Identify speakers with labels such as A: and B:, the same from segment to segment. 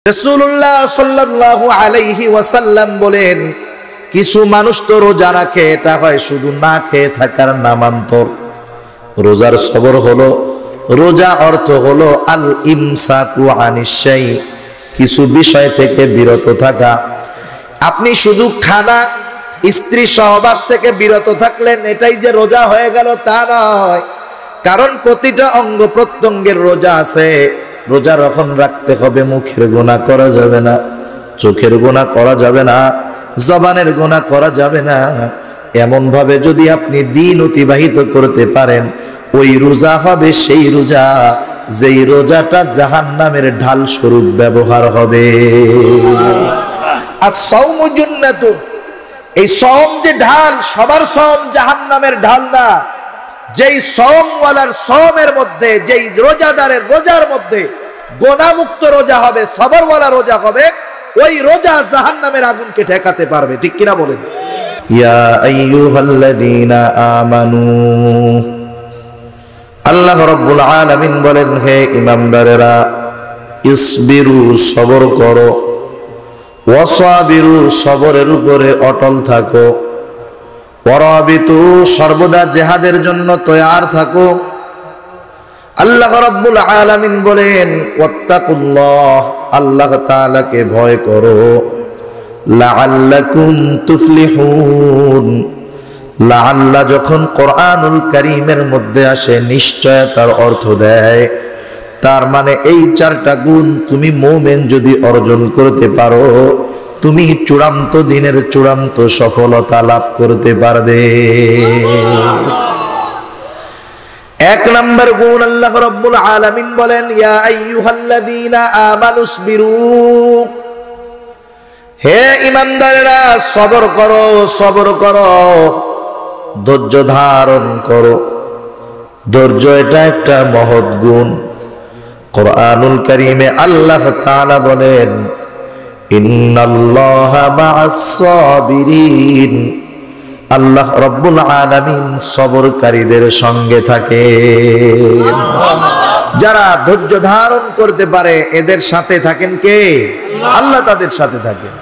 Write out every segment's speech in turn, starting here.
A: রাসূলুল্লাহ সাল্লাল্লাহু আলাইহি ওয়াসাল্লাম বলেন, কিছু মানুষ তো রোজা রাখে, এটা হয় শুধু না খেয়ে থাকার নামান্তর। রোজার সবর হলো, রোজা অর্থ হলো আল ইমসাকু আনিশ শাই, কিছু বিষয় থেকে বিরত থাকা। আপনি শুধু খানা, স্ত্রী সহবাস থেকে বিরত থাকলেন, এটাই যে রোজা হয়ে গেল তা নয়। কারণ প্রতিটা অঙ্গ প্রত্যঙ্গের রোজা আছে। রোজা যখন রাখতে হবে, মুখের গুনাহ করা যাবে না, চোখের গুনাহ করা যাবে না, জবানের গুনাহ করা যাবে না। এমন ভাবে যদি আপনি দিন অতিবাহিত করতে পারেন, ওই রোজা হবে সেই রোজা যেই রোজাটা জাহান্নামের ঢাল স্বরূপ ব্যবহার হবে। আর সাওমু জান্নাতুন, এই সওম যে ঢাল, সবার সওম জাহান্নামের ঢাল না। যেই সওমওয়ালার সওমের মধ্যে, যেই রোজাদারের রোজার মধ্যে গুনাহমুক্ত রোজা হবে, সবরওয়ালা রোজা হবে, ওই রোজা জাহান্নামের আগুনকে ঠেকাতে পারবে। ঠিক কিনা বলেন? ইয়া আইয়ুহাল্লাযীনা আমানু, আল্লাহ রাব্বুল আলামিন বলেন, হে ঈমানদারেরা, ইসবিরু, সবর করো, ওয়াসাবিরু, সবরের উপরে অটল থাকো, ওয়ারাবিতু, সর্বদা জিহাদের জন্য তৈয়ার থাকো। আল্লাহ রাব্বুল আলামিন বলেন, ওয়াত্তাকুল্লাহ, আল্লাহ তাআলাকে ভয় করো, লাআল্লাকুম তুফলিহুন। লাআল্লা যখন কোরআনুল কারীমের মধ্যে আসে, নিশ্চয়তার অর্থ দেয়। তার মানে এই চারটা গুণ তুমি মুমিন যদি অর্জন করতে পারো, তুমি চূড়ান্ত দিনের চূড়ান্ত সফলতা লাভ করতে পারবে। এক নম্বর গুণ আল্লাহ রাব্বুল আলামিন বলেন, ইয়া আইয়ুহাল্লাযীনা আমানুসবিরু, হে ঈমানদারেরা, সবর করো, সবর করো, ধৈর্য ধারণ করো। ধৈর্য এটা একটা মহৎ গুণ। কোরআনুল কারীমে আল্লাহ তাআলা বলেন, ইন্নাল্লাহা মা'আস সাবিরিন, আল্লাহ রাব্বুল আলামিন সবরকারীদের সঙ্গে থাকে। যারা ধৈর্য ধারণ করতে পারে, এদের সাথে থাকেন কে? আল্লাহ তাদের সাথে থাকেন।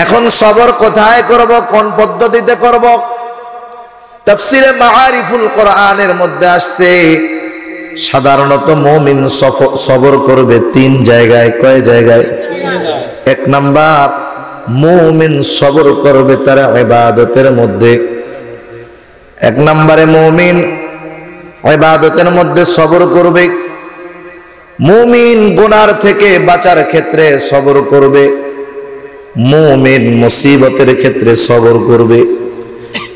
A: এখন সবর কোথায় করব, কোন পদ্ধতিতে করব? তাফসীরে মাআরিফুল কোরআনের মধ্যে আসছে, সাধারণত মুমিন সবর করবে তিন জায়গায়। কয় জায়গায়? এক নাম্বার, মুমিন সবর করবে তার ইবাদতের মধ্যে। এক নম্বরে মুমিন ইবাদতের মধ্যে সবর করবে। মুমিন গুনার থেকে বাঁচার ক্ষেত্রে সবর করবে। মুমিন মুসিবতের ক্ষেত্রে সবর করবে।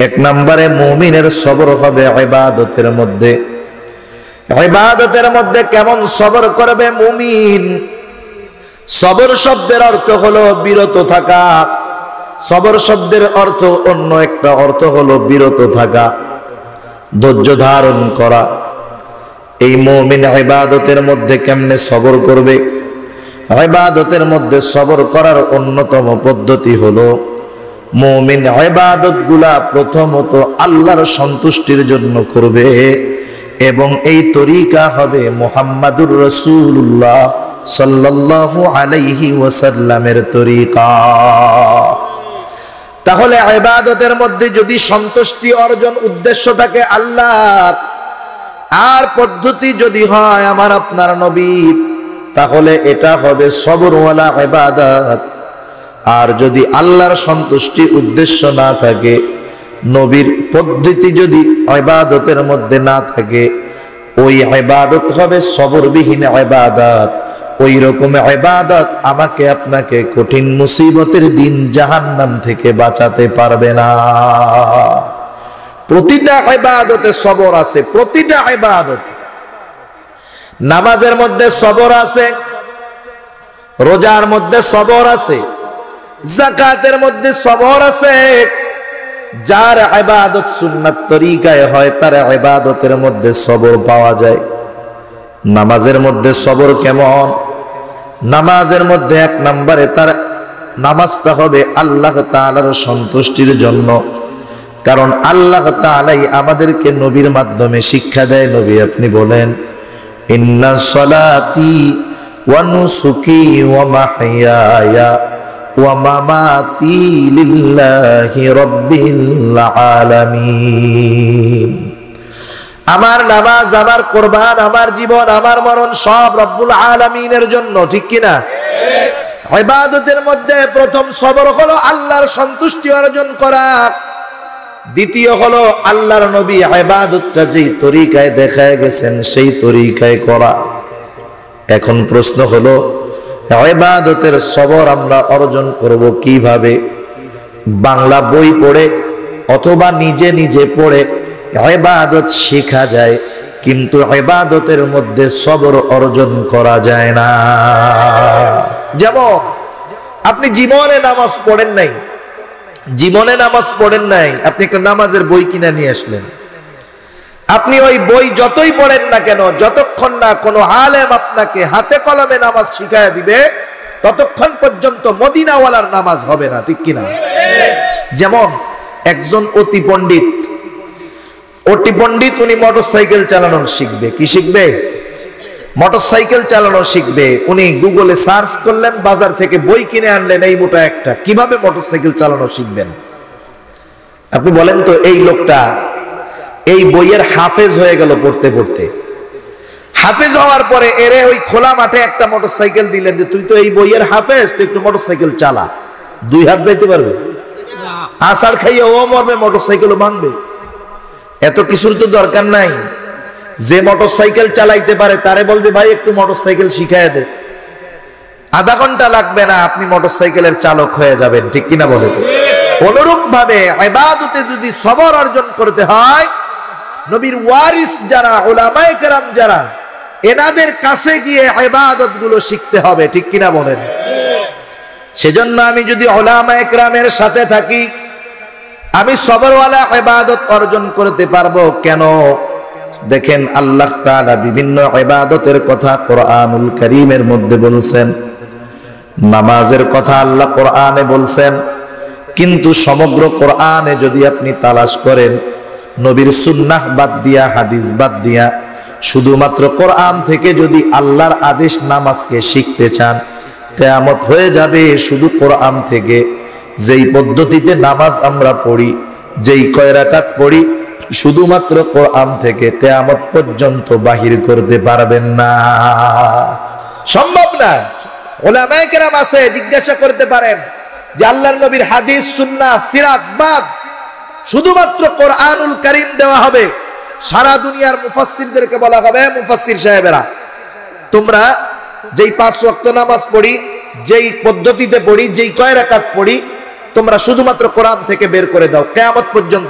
A: এক নম্বরে মুমিনের সবর হবে ইবাদতের মধ্যে। ইবাদতের মধ্যে কেমন সবর করবে মুমিন? সবর শব্দের অর্থ হলো বিরত থাকা। সবর শব্দের অর্থ অন্য একটা অর্থ হলো বিরত থাকা, ধৈর্য ধারণ করা। এই মুমিন ইবাদতের মধ্যে কেমনে সবর করবে? ইবাদতের মধ্যে সবর করার অন্যতম পদ্ধতি হলো, মুমিন ইবাদতগুলা প্রথমত আল্লাহর সন্তুষ্টির জন্য করবে, এবং এই তরিকা হবে মুহাম্মাদুর রাসূলুল্লাহ সাল্লাল্লাহু আলাইহি ওয়াসাল্লামের তরিকা। তাহলে ইবাদতের মধ্যে যদি সন্তুষ্টি অর্জন উদ্দেশ্য থাকে আল্লাহর, আর পদ্ধতি যদি হয় আমার আপনার নবীর, তাহলে এটা হবে সবরওয়ালা ইবাদত। আর যদি আল্লাহর সন্তুষ্টি উদ্দেশ্য না থাকে, নবীর পদ্ধতি যদি ইবাদতের মধ্যে না থাকে, ওই ইবাদত হবে সবরবিহীন ইবাদত। ওই রকম ইবাদত আমাকে আপনাকে কঠিন মুসিবতের দিন জাহান্নাম থেকে বাঁচাতে পারবে না। প্রতিটা ইবাদতে সবর আছে, প্রতিটা ইবাদত। নামাজের মধ্যে সবর আছে, রোজার মধ্যে সবর আছে, যাকাতের মধ্যে সবর আছে। যার ইবাদত সুন্নাত তরিকায় হয়, তার ইবাদতের মধ্যে সবর পাওয়া যায়। নামাজের মধ্যে সবর কেমন? নামাজের মধ্যে এক নম্বরে তার নামাজটা হবে আল্লাহ তাআলার সন্তুষ্টির জন্য। কারণ আল্লাহ তাআলাই আমাদেরকে নবীর মাধ্যমে শিক্ষা দেয়। নবী আপনি বলেন, ইন্না সলাতি ওয়া নুসুকি ওয়া মাহইয়ায়া ওয়া মামাতি লিল্লাহি রাব্বিল আলামিন। আমার নামাজ, আমার কুরবান, আমার জীবন, আমার মরণ সব রব্বুল আলামিনের জন্য, ঠিক কিনা? ইবাদতের মধ্যে প্রথম সবর হলো আল্লাহর সন্তুষ্টি অর্জন করা, দ্বিতীয় হলো আল্লাহর নবী ইবাদতটা যেই তরিকায় দেখায় গেছেন সেই তরিকায় করা। এখন প্রশ্ন হলো ইবাদতের সবর আমরা অর্জন করব কিভাবে? বাংলা বই পড়ে অথবা নিজে নিজে পড়ে ইবাদত শেখা যায়, কিন্তু ইবাদতের মধ্যে সবর অর্জন করা যায় না। যেমন আপনি জীবনে নামাজ পড়েন নাই, আপনি একটা নামাজের বই কিনে নিয়ে আসলেন। আপনি ওই বই যতই পড়েন না কেন, যতক্ষণ না কোনো আলেম আপনাকে হাতে কলমে নামাজ শিখায় দিবে, ততক্ষণ পর্যন্ত মদিনাওয়ালার নামাজ হবে না, ঠিক কিনা? যেমন একজন অতি পণ্ডিত উনি মোটরসাইকেল চালানো শিখবে। কি শিখবে? মোটরসাইকেল চালানো শিখবে। উনি গুগলে সার্চ করলেন, বাজার থেকে বই কিনে আনলেন এই মোটা একটা, কিভাবে মোটরসাইকেল চালানো শিখবেন? আপনি বলেন তো, এই লোকটা এই বইয়ের হাফেজ হয়ে গেল পড়তে পড়তে। হাফেজ হওয়ার পরে এরে ওই খোলা মাঠে একটা মোটরসাইকেল দিলেন যে তুই তো এই বইয়ের হাফেজ, তুই একটু মোটরসাইকেল চালা। 2 হাত যাইতে পারবে? আষাঢ় খাইয়ে ও মরবে, মোটরসাইকেলও ভাঙবে। এত কিছুর তো দরকার নাই। যে মোটরসাইকেল চালাইতে পারে তারে বল যে ভাই একটু মোটরসাইকেল শিখায় দে, আধা ঘন্টা লাগবে না, আপনি মোটরসাইকেলের চালক হয়ে যাবেন, ঠিক কিনা বলে? অনুরূপ ভাবে ইবাদতে যদি সবর অর্জন করতে হয়, নবীর ওয়ারিস যারা, উলামায়ে কেরাম যারা, এনাদের কাছে গিয়ে ইবাদত গুলো শিখতে হবে, ঠিক কিনা বলেন? সেজন্য আমি যদি উলামায়ে কেরামের সাথে থাকি, আমি সবরওয়ালা ইবাদত অর্জন করতে পারবো। কেন? দেখেন আল্লাহ তাআলা বিভিন্ন ইবাদতের কথা কোরআনুল কারীমের মধ্যে বলছেন, নামাজের কথা আল্লাহ কোরআনে বলছেন, কিন্তু সমগ্র কোরআনে যদি আপনি তালাশ করেন, নবীর সুন্নাহ বাদ দিয়া, হাদিস বাদ দিয়া, শুধুমাত্র কোরআন থেকে যদি আল্লাহর আদেশ নামাজকে শিখতে চান, কিয়ামত হয়ে যাবে শুধু কোরআন থেকে। যেই পদ্ধতিতে নামাজ আমরা পড়ি, যেই কয় রাকাত পড়ি, শুধুমাত্র কোরআন থেকে কিয়ামত পর্যন্ত বাহির করতে পারবেন না, সম্ভব না। উলামায়ে কেরাম আছে, জিজ্ঞাসা করতে পারেন যে আল্লাহর নবীর হাদিস, সুন্নাহ, সিরাত বাদ শুধুমাত্র কোরআনুল কারীম দেওয়া হবে। সারা দুনিয়ার মুফাসসিরদেরকে বলা হবে, মুফাসসির সাহেবেরা, তোমরা যেই 5 ওয়াক্ত নামাজ পড়ি, যেই পদ্ধতিতে পড়ি, যেই কয় রাকাত পড়ি, তোমরা শুধুমাত্র কোরআন থেকে বের করে দাও, কিয়ামত পর্যন্ত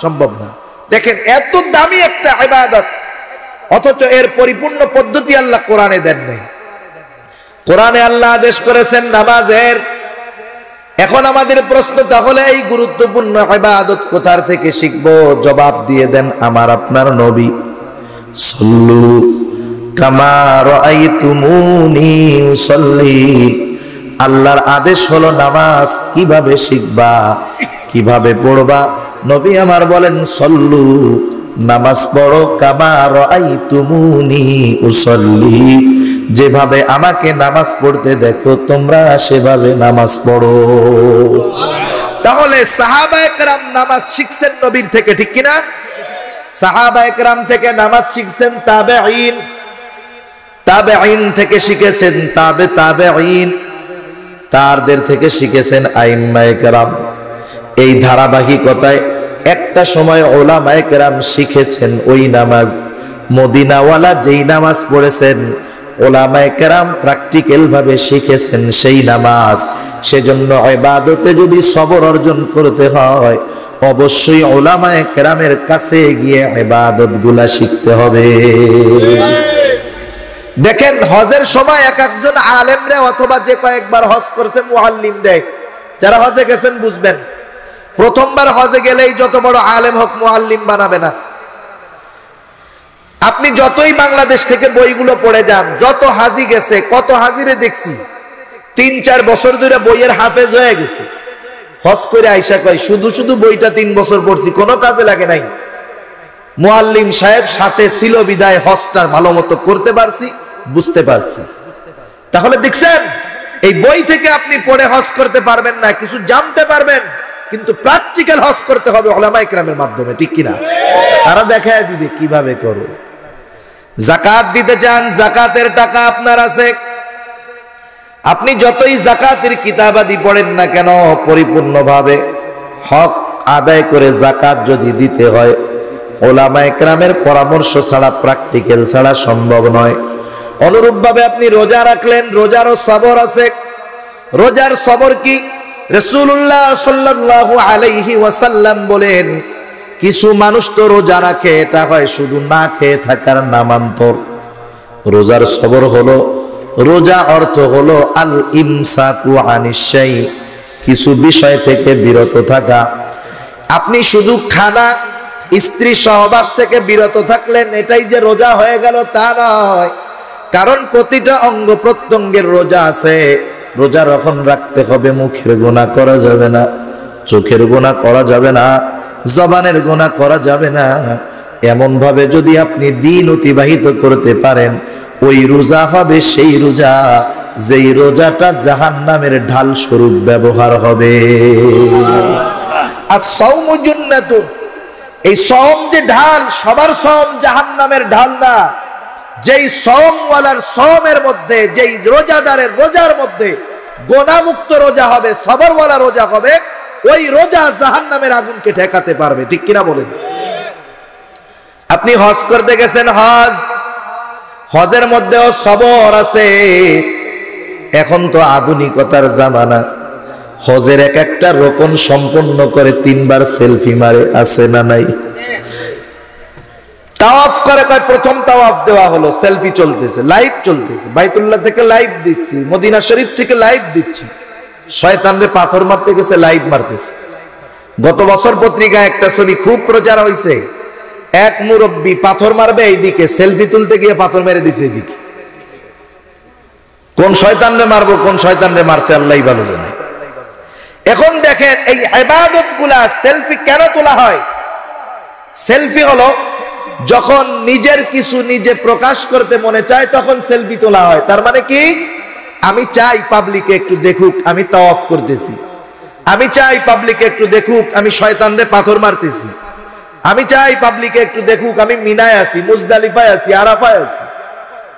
A: সম্ভব না। দেখেন এত দামি একটা ইবাদত, অথচ এর পরিপূর্ণ পদ্ধতি আল্লাহ কোরআনে দেন নাই। কোরআনে আল্লাহ আদেশ করেছেন নামাজের। এখন আমাদের প্রশ্ন, তাহলে এই গুরুত্বপূর্ণ ইবাদত কোথা থেকে শিখবো? জবাব দিয়ে দেন আমার আপনার নবী, সল্লু কামা রাআইতুমুনি উসাল্লি। আল্লাহর আদেশ হলো নামাজ কিভাবে শিখবা, কিভাবে পড়বা? নবী আমার বলেন, সল্লু, নামাজ পড়ো, কামা রাআইতুমুনি উসাল্লি, যেভাবে আমাকে নামাজ পড়তে দেখো তোমরা সেভাবে নামাজ পড়ো। তাহলে সাহাবায়ে কেরাম নামাজ শিখছেন নবীর থেকে, ঠিক কিনা? সাহাবায়ে কেরাম থেকে নামাজ শিখছেন তাবেঈন, তাবেঈন থেকে শিখেছেন তাবেঈন, তাদের থেকে শিখেছেন আইম্মায়ে কেরাম। এই ধারাবাহিকতায় একটা সময় উলামায়ে কেরাম শিখেছেন ওই নামাজ। মদিনাওয়ালা যেই নামাজ পড়েছেন, উলামায়ে কেরাম প্র্যাকটিক্যাল ভাবে শিখেছেন সেই নামাজ। সেজন্য ইবাদতে যদি সবর অর্জন করতে হয়, অবশ্যই উলামায়ে কেরামের কাছে গিয়ে ইবাদতগুলা শিখতে হবে। দেখেন হজের সময় এক একজন আলেমরে অথবা যে কয়েকবার হজ করেছে মুআল্লিম দেয়। যারা হজে গেছেন বুঝবেন, প্রথমবার হজে গেলেই যত বড় আলেম হোক মুআল্লিম বানাবে না। আপনি যতই বাংলাদেশ থেকে বইগুলো পড়ে যান, যত হাজি গেছে, কত হাজিরে দেখছি 3-4 বছর ধরে বইয়ের হাফেজ হয়ে গেছে। হজ করে আইসা কয় শুধু বইটা 3 বছর পড়ছি, কোনো কাজে লাগে নাই। মুআল্লিম সাহেব সাথে ছিল বিদায় হজটা ভালো মতো করতে পারছি, বুঝতে পারছি। তাহলে দেখছেন, এই বই থেকে আপনি পড়ে হজ করতে পারবেন না, কিছু জানতে পারবেন, কিন্তু প্র্যাকটিক্যাল হজ করতে হবে উলামায়ে কেরামের মাধ্যমে, ঠিক কিনা? তারা দেখায় দিবে কিভাবে করো। যাকাত দিতে চান, যাকাতের টাকা আপনার আছে, আপনি যতই যাকাতের কিতাবাদি পড়েন না কেন, পরিপূর্ণভাবে হক আদায় করে যাকাত যদি দিতে হয়, উলামায়ে কেরামের পরামর্শ ছাড়া, প্র্যাকটিক্যাল ছাড়া সম্ভব নয়। অনুরূপভাবে আপনি রোজা রাখলেন, রোজারও সবর আছে। রোজার সবর কি? রাসূলুল্লাহ সাল্লাল্লাহু আলাইহি ওয়াসাল্লাম বলেন, কিছু মানুষ তো রোজা রাখে, এটা হয় শুধু না খেয়ে থাকার নামান্তর। রোজার সবর হলো, রোজা অর্থ হলো আল ইমসাকু আনিশ শাই, কিছু বিষয় থেকে বিরত থাকা। আপনি শুধু খানা, স্ত্রী সহবাস থেকে বিরত থাকলেন, এটাই যে রোজা হয়ে গেল তা নয়, কারণ প্রতিটা অঙ্গ প্রত্যঙ্গের রোজা আছে। রোজা রখন রাখতে হবে, মুখের গুনাহ করা যাবে না, চোখের গুনাহ করা যাবে না, জবানের গুনাহ করা যাবে না। এমন ভাবে যদি আপনি দিন অতিবাহিত করতে পারেন, ওই রোজা হবে সেই রোজা যেই রোজাটা জাহান্নামের ঢাল স্বরূপ ব্যবহার হবে। as-সাওমু জান্নাতুন, এই সওম যে ঢাল, সবার সওম জাহান্নামের ঢাল না। যেই সওমওয়ালার সওমের মধ্যে, যেই রোজাদারের রোজার মধ্যে গুনাহমুক্ত রোজা হবে, সবরওয়ালা রোজা হবে, ওই রোজা জাহান্নামের আগুনকে ঠেকাতে পারবে, ঠিক কিনা বলেন? আপনি হজ করতে গেছেন, হজের মধ্যেও সবর আছে। এখন তো আধুনিকতার জামানা, হজের এক একটা রকম সম্পন্ন করে 3 বার সেলফি মারে, আছে না নাই? তাওয়াফ করে, প্রথম তাওয়াফ দেওয়া হলো, সেলফি চলতেছে, লাইভ চলতেছে, বাইতুল্লাহ থেকে লাইভ দিচ্ছি, মদিনা শরীফ থেকে লাইভ দিচ্ছি। শয়তানরে পাথর মারতে গেছে, লাইভ মারতেছে। গত বছর পত্রিকায় একটা ছবি খুব প্রচার হয়েছে, এক মুরব্বী পাথর মারবে এইদিকে, সেলফি তুলতে গিয়ে পাথর মেরে দিছে এইদিকে। কোন শয়তানরে মারবো, কোন শয়তানরে মারছে আল্লাহই ভালো জানে। এখন দেখেন, এই ইবাদতগুলা সেলফি কেন তোলা হয়? সেলফি হলো যখন নিজের কিছু নিজে প্রকাশ করতে মনে চায়, তখন সেলফি তোলা হয়। তার মানে কি? আমি চাই পাবলিকে একটু দেখুক আমি তাওয়াফ করতেছি, আমি চাই পাবলিকে একটু দেখুক আমি শয়তানরে পাথর মারতেছি, আমি চাই পাবলিকে একটু দেখুক আমি মিনায় আছি, মুজদালিফায় আছি, আরাফায় আছি।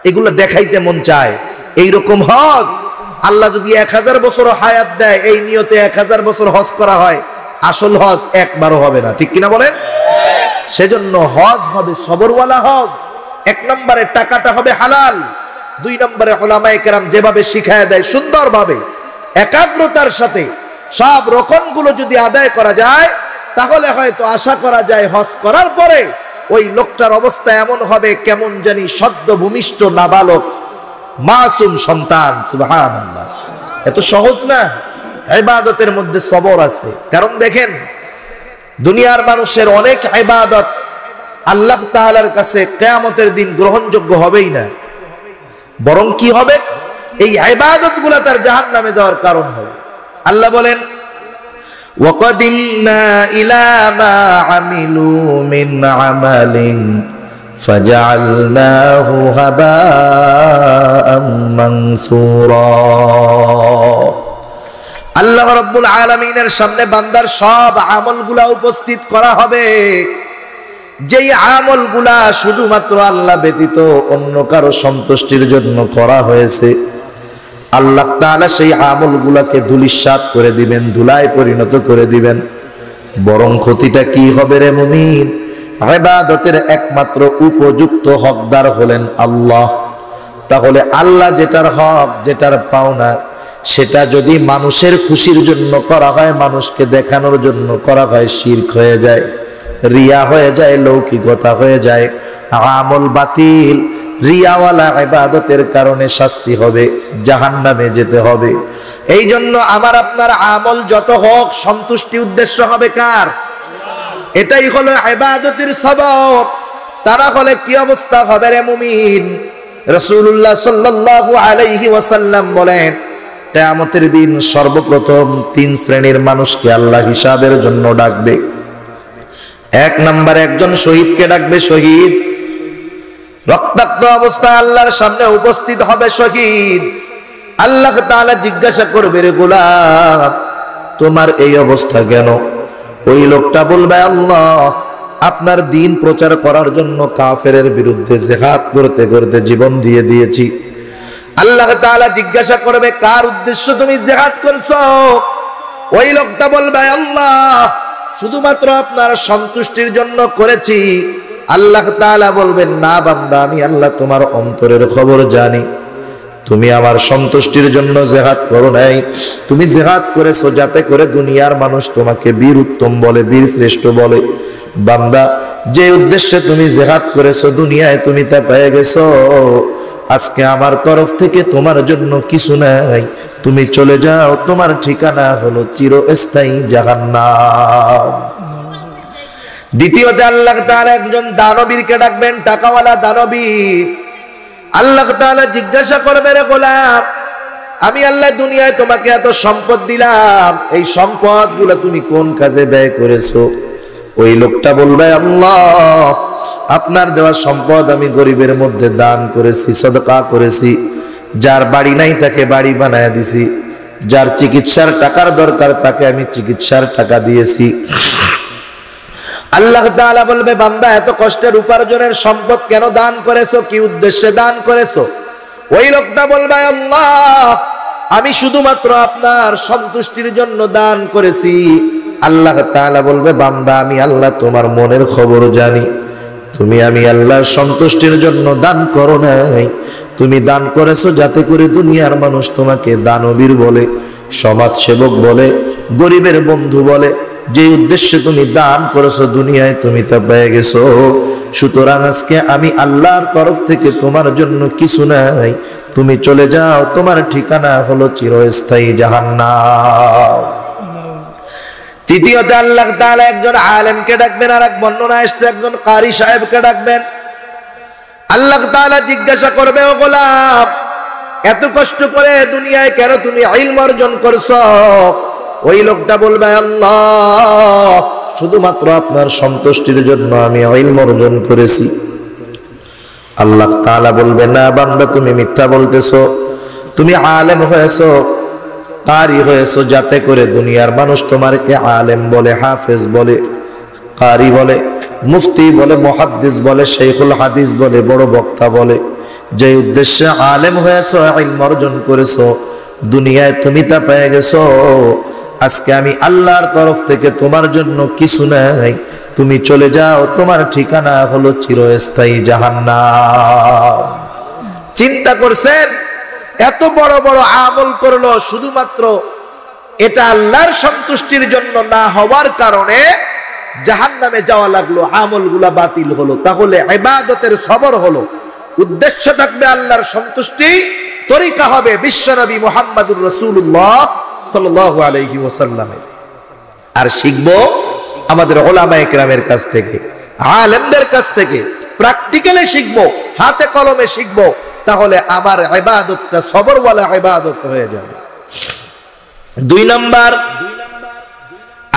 A: এগুলো দেখাইতে মন চায়। এইরকম হজ আল্লাহ যদি 1000 বছর হায়াত দেয়, এই নিয়তে 1000 বছর হজ করা হয়, আসল হজ একবারও হবে না, ঠিক কিনা বলেন? সেজন্য হজ হবে সবরওয়ালা হজ। 1 নম্বরে টাকাটা হবে হালাল, 2 নম্বরে উলামায়ে কেরাম যেভাবে শিখায় দেয় সুন্দরভাবে একাগ্রতার সাথে সব রকমগুলো যদি আদায় করা যায়, তাহলে হয়তো আশা করা যায় হজ করার পরে ওই লোকটার অবস্থা এমন হবে কেমন জানি সদ্য ভূমিষ্ঠ নাবালক মাসুম সন্তান। সুবহানাল্লাহ, এত সহজ না। ইবাদতের মধ্যে সবর আছে। কারণ দেখেন, দুনিয়ার মানুষের অনেক ইবাদত আল্লাহ তাআলার কাছে কিয়ামতের দিন গ্রহণযোগ্য হবেই না, বরং কি হবে? এই ইবাদতগুলো তার জাহান্নামে যাওয়ার কারণ হবে। আল্লাহ বলেন, ওয়াকাদিমনা ইলা মা আমিলু মিন আমালিন ফাজআলনাহু হাবাআম মানসুরা। আল্লাহ রাব্বুল আলামিনের সামনে বান্দার সব আমলগুলা উপস্থিত করা হবে, যেই আমলগুলা শুধুমাত্র আল্লাহ ব্যতীত অন্য কারো সন্তুষ্টির জন্য করা হয়েছে, আল্লাহ তাআলা সেই আমলগুলাকে ধূলিসাৎ করে দিবেন, ধুলায় পরিণত করে দিবেন। বরং ক্ষতিটা কি হবে রে মুমিন? ইবাদতের একমাত্র উপযুক্ত হকদার হলেন আল্লাহ। তাহলে আল্লাহ যেটার হক, যেটার পাওনা, সেটা যদি মানুষের খুশির জন্য করা হয়, মানুষকে দেখানোর জন্য করা হয়, শিরক হয়ে যায়, রিয়া হয়ে যায়, লৌকিকতা হয়ে যায়, আমল বাতিল। রিয়াওয়ালা ইবাদতের কারণে শাস্তি হবে, জাহান্নামে যেতে হবে। এই জন্য আমার আপনার আমল যত হোক, সন্তুষ্টি উদ্দেশ্য হবে কার? এটাই হলো ইবাদতের সবব। তারা হলে কি অবস্থা হবে রে মুমিন? রাসূলুল্লাহ সাল্লাল্লাহু আলাইহি ওয়াসাল্লাম বলেন, কিয়ামতের দিন সর্বপ্রথম 3 শ্রেণীর মানুষকে আল্লাহ হিসাবের জন্য ডাকবে। 1 নম্বরে একজন শহীদকে ডাকবে, শহীদ। রক্তাক্ত অবস্থায় আল্লাহর সামনে উপস্থিত হবে শহীদ। আল্লাহ তাআলা জিজ্ঞাসা করবে, রে গোলাম তোমার এই অবস্থা কেন? ওই লোকটা বলবে, আল্লাহ আপনার দ্বীন প্রচার করার জন্য কাফেরের বিরুদ্ধে জিহাদ করতে করতে জীবন দিয়ে দিয়েছি। আল্লাহ তাআলা জিজ্ঞাসা করবে, কার উদ্দেশ্য তুমি জিহাদ করছো? ওই লোকটা বলবে, আল্লাহ শুধুমাত্র আপনার সন্তুষ্টির জন্য করেছি। আল্লাহ তাআলা বলবেন, না বান্দা, আমি আল্লাহ তোমার অন্তরের খবর জানি। তুমি আমার সন্তুষ্টির জন্য জিহাদ করো নাই, তুমি জিহাদ করেছো যাতে করে দুনিয়ার মানুষ তোমাকে বীর উত্তম বলে, বীর শ্রেষ্ঠ বলে। বান্দা, যে উদ্দেশ্যে তুমি জিহাদ করেছো দুনিয়ায় তুমি তা পেয়ে গেছো। আজকে আমার তরফ থেকে তোমার জন্য কিছু নাই, তুমি চলে যাও, তোমার ঠিকানা হলো চিরস্থায়ী জাহান্নাম। দ্বিতীয়তে আল্লাহ তাআলা একজন দানবীরকে ডাকবেন, টাকাওয়ালা দানবীর। আল্লাহ তাআলা জিজ্ঞাসা করবে, রে গোলাম আমি আল্লাহ দুনিয়ায় তোমাকে এত সম্পদ দিলাম, এই সম্পদ গুলো তুমি কোন কাজে ব্যয় করেছো? ওই লোকটা বলবে, আল্লাহ আপনার দেওয়া সম্পদ আমি গরিবের মধ্যে দান করেছি, সদকা করেছি। যার বাড়ি নাই তাকে বাড়ি বানায় দিছি, যার চিকিৎসার টাকার দরকার তাকে আমি চিকিৎসার টাকা দিয়েছি। আল্লাহ তাআলা বলবে, বান্দা এত কষ্টের উপার্জনের সম্পদ কেন দান করেছো? কি উদ্দেশ্যে দান করেছো? ওই লোকটা বলবে, আল্লাহ আমি শুধুমাত্র আপনার সন্তুষ্টির জন্য দান করেছি। আল্লাহ তাআলা বলবে, বান্দা আমি আল্লাহ তোমার মনের খবর জানি। তুমি আমি আল্লাহর সন্তুষ্টির জন্য দান করো নাই, তুমি দান করেছো যাতে করে দুনিয়ার মানুষ তোমাকে দানবীর বলে, সমাজ সেবক বলে, গরিবের বন্ধু বলে। যে উদ্দেশ্যে তুমি দান করেছো দুনিয়ায় তুমি তা পেয়ে গেছো। সুতরাং আজকে আমি আল্লাহর তরফ থেকে তোমার জন্য কিছু নাই, তুমি চলে যাও, তোমার ঠিকানা হলো চিরস্থায়ী জাহান্নাম। তৃতীয়তে আল্লাহ তাআলা একজন আলেমকে ডাকবেন, আর এক বর্ণনা আসছে একজন কারি সাহেবকে ডাকবেন। আল্লাহ তাআলা জিজ্ঞাসা করবে, ও গোলাম এত কষ্ট করে দুনিয়ায় কেন তুমি ইলম অর্জন করছো? ওই লোকটা বলবে, আল্লাহ শুধুমাত্র আপনার সন্তুষ্টির জন্য আমি ইলম অর্জন করেছি। আল্লাহ তাআলা বলবে, না বান্দা তুমি মিথ্যা বলতেছো, তুমি আলেম হয়েছো, কারি হয়েছো যাতে করে দুনিয়ার মানুষ তোমাকে আলেম বলে, হাফেজ বলে, কারি বলে, মুফতি বলে, মুহাদ্দিস বলে, শেখুল হাদিস বলে, বড় বক্তা বলে। যে উদ্দেশ্যে আলেম হয়েছো, ইলম অর্জন করেছো, দুনিয়ায় তুমি তা পেয়ে গেছো। আজকে আমি আল্লাহর তরফ থেকে তোমার জন্য কিছু নাই, তুমি চলে যাও, তোমার ঠিকানা হলো চিরস্থায়ী জাহান্নাম। চিন্তা করছেন, এত বড় বড় আমল করলো, শুধুমাত্র এটা আল্লাহর সন্তুষ্টির জন্য না হওয়ার কারণে জাহান্নামে যাওয়া লাগলো, আমলগুলা বাতিল হলো। তাহলে ইবাদতের সবর হলো, উদ্দেশ্য থাকবে আল্লাহর সন্তুষ্টি, তরিকা হবে বিশ্বনবী মুহাম্মদুর রাসূলুল্লাহ সাল্লাল্লাহু আলাইহি ওয়াসাল্লামের। আর শিখবো আমাদের উলামায়ে কেরামের কাছ থেকে, আলেমদের কাছ থেকে, প্র্যাকটিক্যালি শিখবো, হাতে কলমে শিখবো। তাহলে আমার ইবাদতটা সবরওয়ালা ইবাদত হয়ে যাবে। 2 নাম্বার,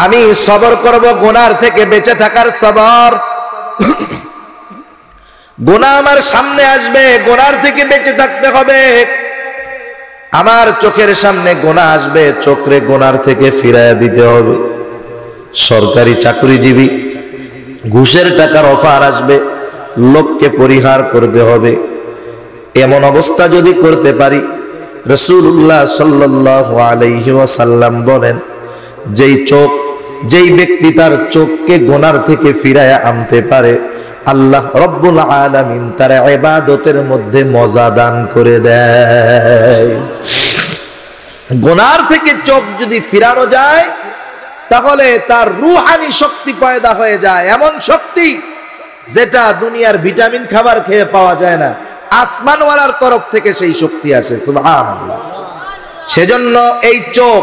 A: আমি সবর করব গুনার থেকে বেঁচে থাকার সবর। গুনাহ আমার সামনে আসবে, গুনার থেকে বেঁচে থাকতে হবে। আমার চোখের সামনে গুনাহ আসবে, চোখরে গুনার থেকে ফিরাইয়া দিতে হবে। সরকারি চাকরিজীবী, ঘুষের টাকার অফার আসবে, লোককে পরিহার করতে হবে। এমন অবস্থা যদি করতে পারি, রাসূলুল্লাহ সাল্লাল্লাহু আলাইহি ওয়াসাল্লাম বলেন, যেই ব্যক্তি তার চোখকে গুনার থেকে ফিরাইয়া আনতে পারে, আল্লাহ রব্বুল আলামিন তার ইবাদতের মধ্যে মজা দান করে দেয়। গুনার থেকে চোখ যদি ফিরানো যায়, তাহলে তার রূহানি শক্তি পয়দা হয়ে যায়, এমন শক্তি যেটা দুনিয়ার ভিটামিন খাবার খেয়ে পাওয়া যায় না, আসমানওয়ালার তরফ থেকে সেই শক্তি আসে। সুবহানাল্লাহ। সেজন্য এই চোখ,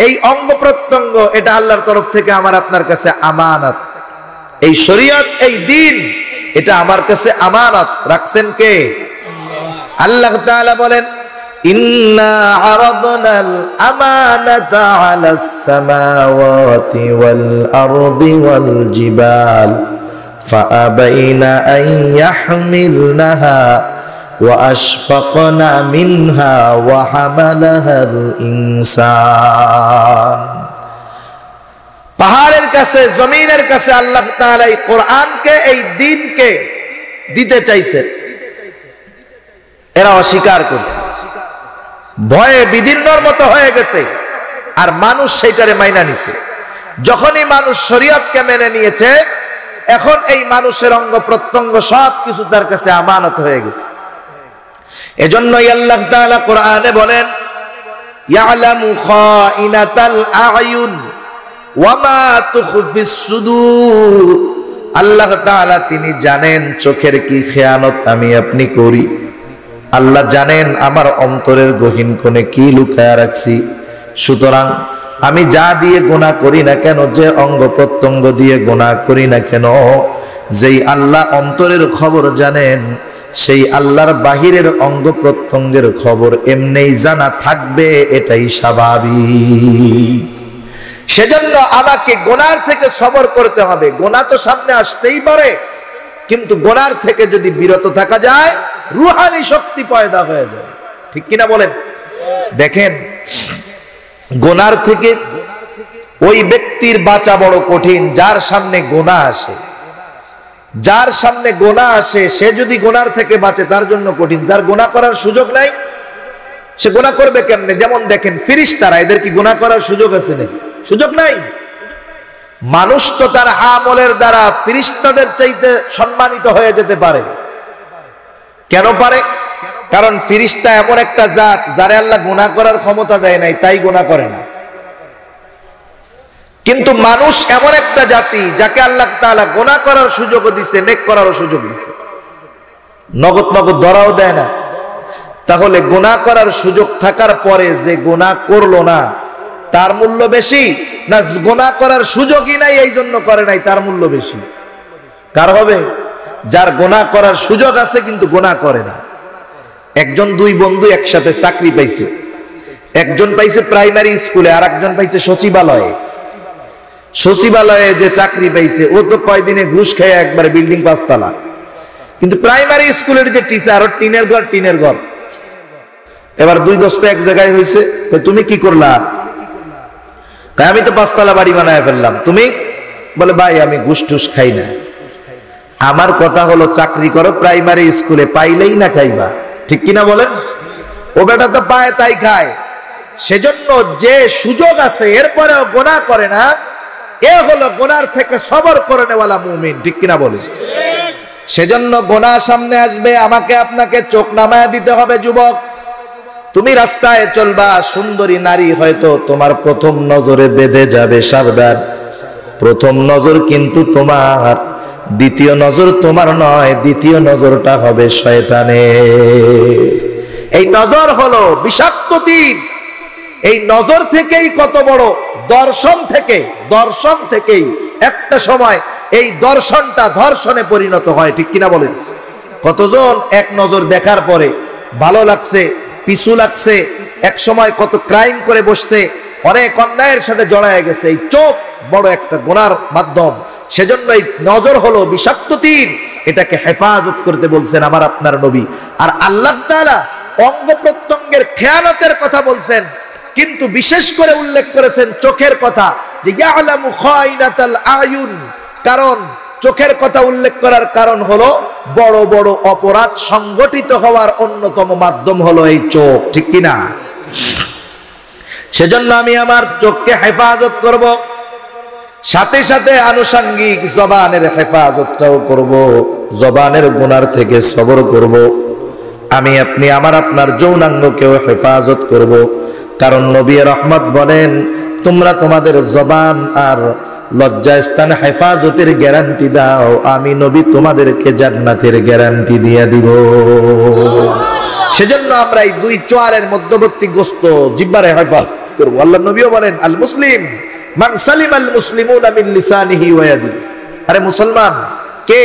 A: এই অঙ্গ প্রত্যঙ্গ, এটা আল্লাহর তরফ থেকে আমার আপনার কাছে আমানত। এই শরীয়ত, এই দ্বীন, এটা আমার কাছে আমানত। রাখছেন কে? আল্লাহ তাআলা বলেন, ইন্না আরাদনাল আমানাতা আলাস সামাওয়াতি ওয়াল আরদি ওয়াল জিবাল فأبين أن يحملنها وأشفقن منها وحملها الإنسان। পাহাড়ের কাছে জমিনের কাছে আল্লাহ তাআলা এই কোরআনকে এই দ্বীনকে দিতে চাইছেন, এরা অস্বীকার করছে, ভয়ে বিদীর্ণর মতো হয়ে গেছে, আর মানুষ সেইটারে মাইনা নিছে। যখনই মানুষ শরীয়তকে মেনে নিয়েছে, এখন এই মানুষের অঙ্গ প্রত্যঙ্গ সব কিছু তার কাছে আমানত হয়ে গেছে। এজন্যই আল্লাহ তাআলা কোরআনে বলেন, ইয়ালামু খাইনাতাল আয়ুন ওয়া মা তুখফিস সুদূর। আল্লাহ তাআলা তিনি জানেন চোখের কি খেয়ানত আমি আপনি করি। আল্লাহ জানেন আমার অন্তরের গহীন কোণে কি লুকায়া রাখছি। সুতরাং আমি যা দিয়ে গুনাহ করি না কেন, যে অঙ্গ প্রত্যঙ্গ দিয়ে গুনাহ করি না কেন, যেই আল্লাহ অন্তরের খবর জানেন, সেই আল্লাহর বাহিরের অঙ্গ প্রত্যঙ্গের খবর এমনিই জানা থাকবে, এটাই স্বাভাবিক। সেজন্য আমাকে গুনার থেকে সবর করতে হবে। গুনাহ তো সামনে আসতেই পারে, কিন্তু গুনার থেকে যদি বিরত থাকা যায়, রূহানি শক্তি পয়দা হয়ে যায়। ঠিক কিনা বলেন? দেখেন, গুনার থেকে ওই ব্যক্তির বাঁচা বড় কঠিন যার সামনে গুনাহ আসে। যার সামনে গুনাহ আসে সে যদি গুনার থেকে বাঁচে তার জন্য কঠিন। যার গুনাহ করার সুযোগ নাই সে গুনাহ করবে কেমনে? যেমন দেখেন ফেরেশতারা, এদের কি গুনাহ করার সুযোগ আছে নাকি? সুযোগ নাই। মানুষ তো তার আমলের দ্বারা ফেরেশতাদের চাইতে সম্মানিত হয়ে যেতে পারে। কেন পারে? কারণ ফেরেশতা এমন একটা জাত যারে আল্লাহ গুনাহ করার ক্ষমতা দেয় নাই, তাই গুনাহ করে না। কিন্তু মানুষ এমন একটা জাতি যাকে আল্লাহ তাআলা গুনাহ করার সুযোগও দিয়েছে, নেক করারও সুযোগ দিয়েছে, নগদ নগদ ধরাও দেয় না। তাহলে গুনাহ করার সুযোগ থাকার পরে যে গুনাহ করলো না তার মূল্য বেশি, না গুনাহ করার সুযোগই নাই এই জন্য করে নাই তার মূল্য বেশি? কার হবে? যার গুনাহ করার সুযোগ আছে কিন্তু গুনাহ করে না। একজন দুই বন্ধু একসাথে চাকরি পাইছে, একজন পাইছে প্রাইমারি স্কুলে আর একজন পাইছে সচিবালয়ে। সচিবালয়ে যে চাকরি পাইছে ও তো কয়দিনে ঘুষ খেয়ে একবার বিল্ডিং 5 তলা, কিন্তু প্রাইমারি স্কুলের যে টিচার ওর টিনের ঘর। এবার দুই দোস্ত এক জায়গায় হয়েছে, তুমি কি করলা? আমি তো 5 তলা বাড়ি বানায় ফেললাম। তুমি? বলে ভাই আমি ঘুষ টুস খাই না। আমার কথা হলো চাকরি করো প্রাইমারি স্কুলে, পাইলেই না খাইবা। ঠিক কিনা বলেন? ও বেটা তো পায় তাই খায়। সেজন্য যে সুযোগ আছে এরপরেও গুনাহ করে না, এ হলো গুনার থেকে সবর করে নেওয়ালা মুমিন। ঠিক কিনা বলেন? সেজন্য গুনাহ সামনে আসবে, আমাকে আপনাকে চোখ নামায়া দিতে হবে। যুবক, তুমি রাস্তায় চলবা, সুন্দরী নারী হয়তো তোমার প্রথম নজরে বেঁধে যাবে, সাবধান। প্রথম নজর কিন্তু তোমার, দ্বিতীয় নজর তোমার নয়, দ্বিতীয় নজরটা হবে শয়তানের। এই নজর হলো বিষাক্ত তীর। এই নজর থেকেই কত বড় দর্শন থেকেই একটা সময় এই দর্শনটা ধর্ষণে পরিণত হয়। ঠিক কিনা বলেন? কতজন এক নজর দেখার পরে ভালো লাগছে, পিছু লাগছে, এক সময় কত ক্রাইম করে বসছে, অনেক অন্যায়ের সাথে জড়ায় গেছে। এই চোখ বড় একটা গুনার মাধ্যম। সেজন্য এই নজর হলো বিষাক্ত তীর, এটাকে হেফাজত করতে বলছেন আমার আপনার নবী। আর আল্লাহ তাআলা অঙ্গ প্রত্যঙ্গের খেয়ানতের কথা বলছেন, কিন্তু বিশেষ করে উল্লেখ করেছেন চোখের কথা, যে ইয়ালামু খাইনাতাল আয়ুন। কারণ চোখের কথা উল্লেখ করার কারণ হলো বড় বড় অপরাধ সংগঠিত হওয়ার অন্যতম মাধ্যম হলো এই চোখ। ঠিক কিনা? সেজন্য আমি আমার চোখকে হেফাজত করব, সাথে সাথে আনুষঙ্গিক জবানের হেফাজতটাও করব, জবানের গুনার থেকে সবর করব। আমি আপনি আমার আপনার যৌনাঙ্গকেও হেফাজত করব। কারণ নবী রহমত বলেন, তোমরা তোমাদের জবান আর লজ্জাস্থানে হেফাজতের গ্যারান্টি দাও, আমি নবী তোমাদেরকে জান্নাতের গ্যারান্টি দিয়ে দিব। সেজন্য আমরা এই দুই চোয়ারের মধ্যবর্তী গোস্ত জিহ্বার হেফাজত করব। আল্লাহ নবীও বলেন, আল মুসলিম মান সালিমাল মুসলিমুনা মিন লিসানিহি ওয়া ইয়াদিহি। আরে মুসলমান কে?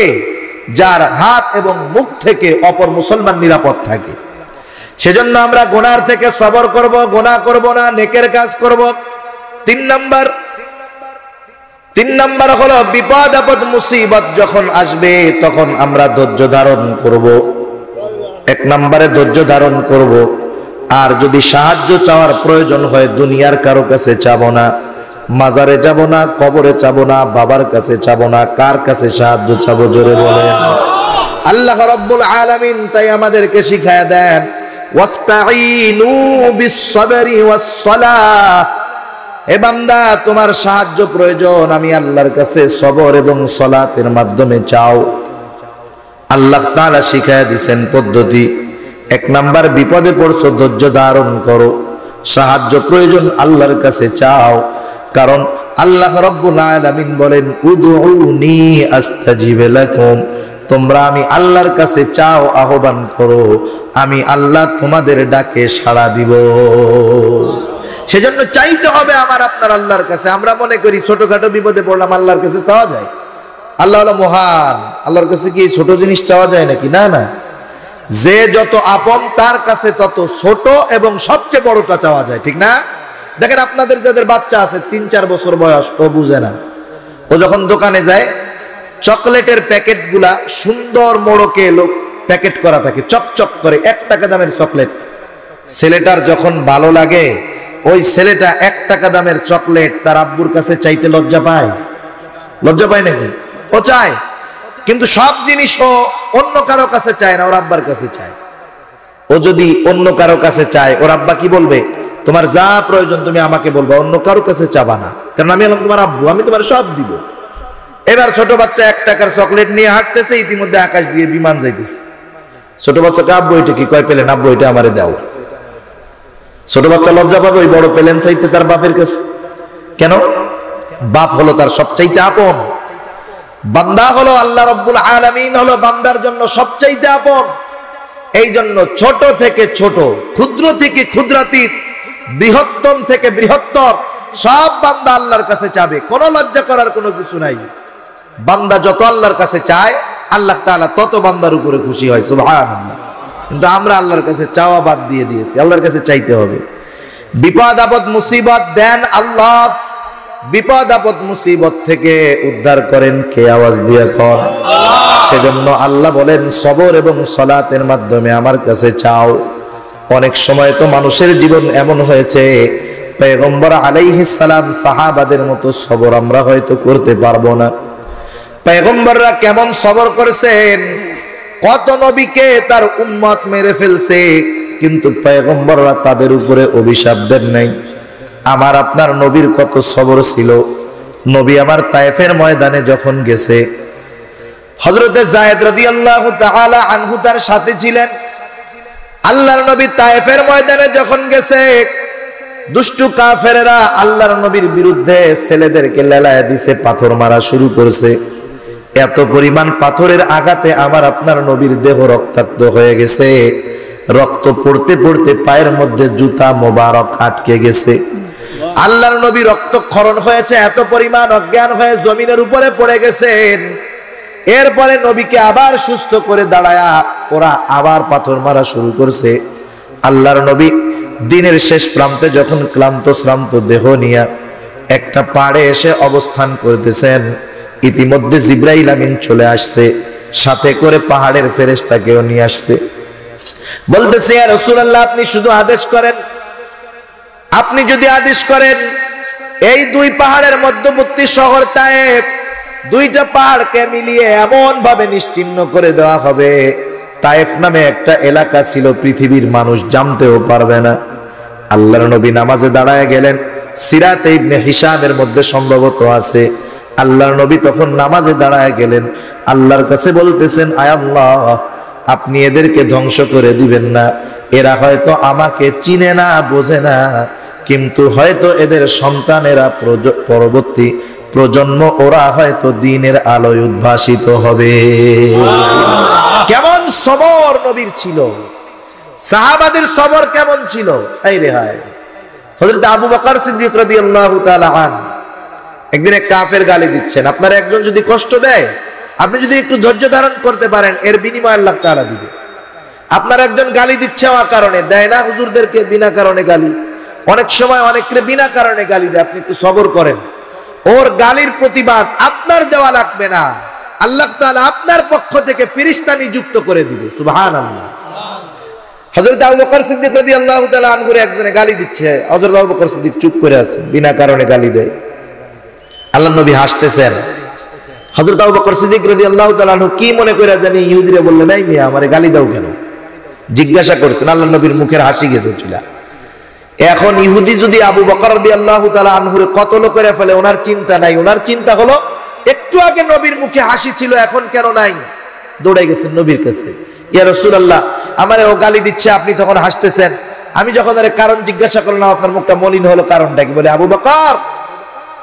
A: যার হাত এবং মুখ থেকে অপর মুসলমান নিরাপদ থাকে। সেজন্য আমরা গুনার থেকে সবর করব, গুনাহ করব না, নেকের কাজ করব। 3 নাম্বার, তিন নাম্বার হলো বিপদ আপদ মুসিবত যখন আসবে তখন আমরা ধৈর্য ধারণ করব। এক নম্বরে ধৈর্য ধারণ করব। আর যদি সাহায্য চাওয়ার প্রয়োজন হয় দুনিয়ার কারো কাছে চাবো না, মাজারে যাব না, কবরে চাবো না, বাবার কাছে চাবো না, কার কাছে সাহায্য চাবো জোরে বলেন? আল্লাহ রাব্বুল আলামিন তাই আমাদেরকে শিখায়া দেন ওয়াস্তাঈনু বিস-সাবরি ওয়াস-সালাহ। হে বান্দা, তোমার সাহায্য প্রয়োজন, আমি আল্লাহর কাছে সবর এবং সালাতের মাধ্যমে চাও। আল্লাহ তাআলা শিখায়া দিয়েছেন পদ্ধতি। এক নাম্বার, বিপদে পড়ছো ধৈর্য ধারণ করো, সাহায্য প্রয়োজন আল্লাহর কাছে চাও। কারণ আল্লাহ রাব্বুল আলামিন বলেন উদউনি আস্তাজিব লাকুম, তোমরা আমি আল্লাহর কাছে চাও, আহ্বান করো, আমি আল্লাহ তোমাদের ডাকে সাড়া দিব। সেজন্য চাইতে হবে আমার আপনার আল্লাহর কাছে। আমরা মনে করি ছোটখাটো বিপদে পড়লাম আল্লাহর কাছে চাওয়া যায়। আল্লাহ হলো মহান, আল্লাহর কাছে কি ছোট জিনিস চাওয়া যায় নাকি? না না, যে যত আপন তার কাছে তত ছোট এবং সবচেয়ে বড়টা চাওয়া যায়, ঠিক না? দেখেন আপনাদের যাদের বাচ্চা আছে 3-4 বছর বয়স, ও বুঝে না, ও যখন দোকানে যায় চকলেটের প্যাকেট গুলা সুন্দর মোড়কে লোক প্যাকেট করা থাকে, চকচক করে, 1 টাকা দামের চকলেট। ছেলেটার যখন ভালো লাগে ওই ছেলেটা 1 টাকা দামের চকলেট তার আব্বুর কাছে চাইতে লজ্জা পায়? লজ্জা পায় নাকি? ও চায়, কিন্তু সব জিনিস ও অন্য কারো কাছে চায় না, ওর আব্বার কাছে চায়। ও যদি অন্য কারো কাছে চায় ওর আব্বা কি বলবে? তোমার যা প্রয়োজন তুমি আমাকে বলবা, অন্য কারো কাছে চাবা না, কারণ আমি হলাম তোমার আব্বু, আমি তোমার সব দিব। এবার ছোট বাচ্চা 1 টাকার চকলেট নিয়ে হাঁটতেছে, ইতিমধ্যে আকাশ দিয়ে বিমান যাইতেছে। ছোট বাচ্চাকে আব্বু এটা কি? কয় পেলেন? আব্বু এটা আমারে দাও। ছোট বাচ্চা লজ্জা পাবে ওই বড় পেলেন চাইতে তার বাপের কাছে। কেন? বাপ হলো তার সবচাইতে আপন। বান্দা হলো আল্লাহ রাব্বুল আলামিন হলো বান্দার জন্য সবচাইতে আপন। এই জন্য ছোট থেকে ছোট, ক্ষুদ্র থেকে ক্ষুদ্রাতীত, বৃহত্তম থেকে বৃহত্তর সব বান্দা আল্লাহর কাছে চাবে, কোনো লজ্জা করার কোনো কিছু নাই। বান্দা যত আল্লাহর কাছে চায় আল্লাহ তাআলা তত বান্দার উপরে খুশি হয়, সুবহানাল্লাহ। কিন্তু আমরা আল্লাহর কাছে চাওয়া বাদ দিয়ে দিয়েছি, আল্লাহর কাছে চাইতে হবে। বিপদ আপদ মুসিবত দেন আল্লাহ, বিপদ আপদ মুসিবত থেকে উদ্ধার করেন কে? আওয়াজ দিয়ে কর। সেজন্য আল্লাহ বলেন সবর এবং সালাতের মাধ্যমে আমার কাছে চাও। অনেক সময় তো মানুষের জীবন এমন হয়েছে পয়গম্বর আলাইহিস সালাম সাহাবাদের মতো সবর আমরা হয়তো করতে পারবো না। পয়গম্বররা কেমন সবর করেছেন, কত নবীকে তার উম্মত মেরে ফেলছে, কিন্তু পয়গম্বররা তাদের উপরে অভিশাপ দেন নাই। আমার আপনার নবীর কত সবর ছিল। নবী আমার তায়েফের ময়দানে যখন গেছে, হযরতে যায়েদ রাদিয়াল্লাহু তাআলা আনহু তার সাথে ছিলেন। আল্লাহর নবী তায়েফের ময়দানে যখন গেছে, দুষ্টু কাফেরেরা আল্লাহর নবীর বিরুদ্ধে ছেলেদেরকে লেলায় দিছে, পাথর মারা শুরু করেছে। এত পরিমাণ পাথরের আঘাতে আমার আপনার নবীর দেহ রক্তাক্ত হয়ে গেছে। রক্ত পড়তে পড়তে পায়ের মধ্যে জুতা মোবারক আটকে গেছে। আল্লাহর নবী রক্তক্ষরণ হয়েছে, এত পরিমাণ অজ্ঞান হয়ে জমিনের উপরে পড়ে গেছেন। এরপরে নবীকে আবার সুস্থ করে দাঁড়ায়া ওরা আবার পাথর মারা শুরু করছে। আল্লাহর নবী দিনের শেষ প্রান্তে যখন ক্লান্ত শ্রান্ত দেহ নিয়ে একটা পাহাড়ে এসে অবস্থান করতেছেন, ইতিমধ্যে জিবরাইল আমিন চলে আসছে, সাথে করে পাহাড়ের ফেরেশতাকেও নিয়ে আসছে। বলতেছে ইয়া রাসূলুল্লাহ, আপনি শুধু আদেশ করেন, আপনি যদি আদেশ করেন এই 2 পাহাড়ের মধ্যবর্তী শহর তায়েফ, 2টা পাহাড়কে মিলিয়ে এমন ভাবে নিশ্চিহ্ন করে দেওয়া হবে, তায়েফ নামে একটা এলাকা ছিল পৃথিবীর মানুষ জানতেও পারবে না। আল্লাহর নবী নামাজে দাঁড়ায় গেলেন, সিরাতে ইবনে হিশামের মধ্যে সম্ভবত আছে। আল্লাহর নবী তখন নামাজে দাঁড়ায় গেলেন, আল্লাহর কাছে বলতেছেন আয় আল্লাহ, আপনি এদেরকে ধ্বংস করে দিবেন না। এরা হয়তো আমাকে চিনে না, বোঝে না, কিন্তু হয়তো এদের সন্তানেরা পরবর্তী প্রজন্ম ওরা হয়তো দ্বীনের আলোয় উদ্ভাসিত হবে। কেমন সবর নবীর ছিল, সাহাবাদের সবর কেমন ছিল। এই রে হায়, হযরত আবু বকর সিদ্দিক রাদিয়াল্লাহু তাআলা আনহু একদিন এক কাফের গালি দিচ্ছেন। আপনার একজন যদি কষ্ট দেয়, আপনি যদি একটু ধৈর্য ধারণ করতে পারেন, এর বিনিময় আল্লাহ তাআলা দিবে। আপনার একজন গালি দিচ্ছে কারণে দেয় না হুজুরদেরকে বিনা কারণে গালি, অনেক সময় অনেককে বিনা কারণে গালি দেয়, আপনি একটু সবর করেন, ওর গালির প্রতিবাদ আপনার দেওয়া লাগবে না, আল্লাহ তাআলা আপনার পক্ষ থেকে ফেরেশতা নিযুক্ত করে দিবে। সুবহানাল্লাহ। হযরত আবু বকর সিদ্দিক রাদিয়াল্লাহু তাআলা আনহু একজনে গালি দিচ্ছে, হযরত আবু বকর সিদ্দিক চুপ করে আছে, বিনা কারণে গালি দেয়। আল্লাহর নবী হাসতেছেন। হযরত আবু বকর সিদ্দিক রাদিয়াল্লাহু তাআলা আনহু কি মনে করে জানি ইহুদিরা বললেন, এই মিয়া আমারে গালি দাও কেন, জিজ্ঞাসা করছেন। আল্লাহর নবীর মুখের হাসি গেছে চুলা। এখন ইহুদি যদি আবু বকর রাদিয়াল্লাহু তাআলা আনহুর কতল করে ফেলে, ওনার চিন্তা নাই। ওনার চিন্তা হলো একটু আগে নবীর মুখে হাসি ছিল, এখন কেন নাই? দৌড়ে গেছেন নবীর কাছে, ইয়া রাসূলুল্লাহ আমারে ও গালি দিচ্ছে, আপনি তখন হাসতেছেন। আমি যখন আরে কারণ জিজ্ঞাসা করলাম, আপনার মুখটা মলিন হলো, কারণটা কি? বলে, আবু বকর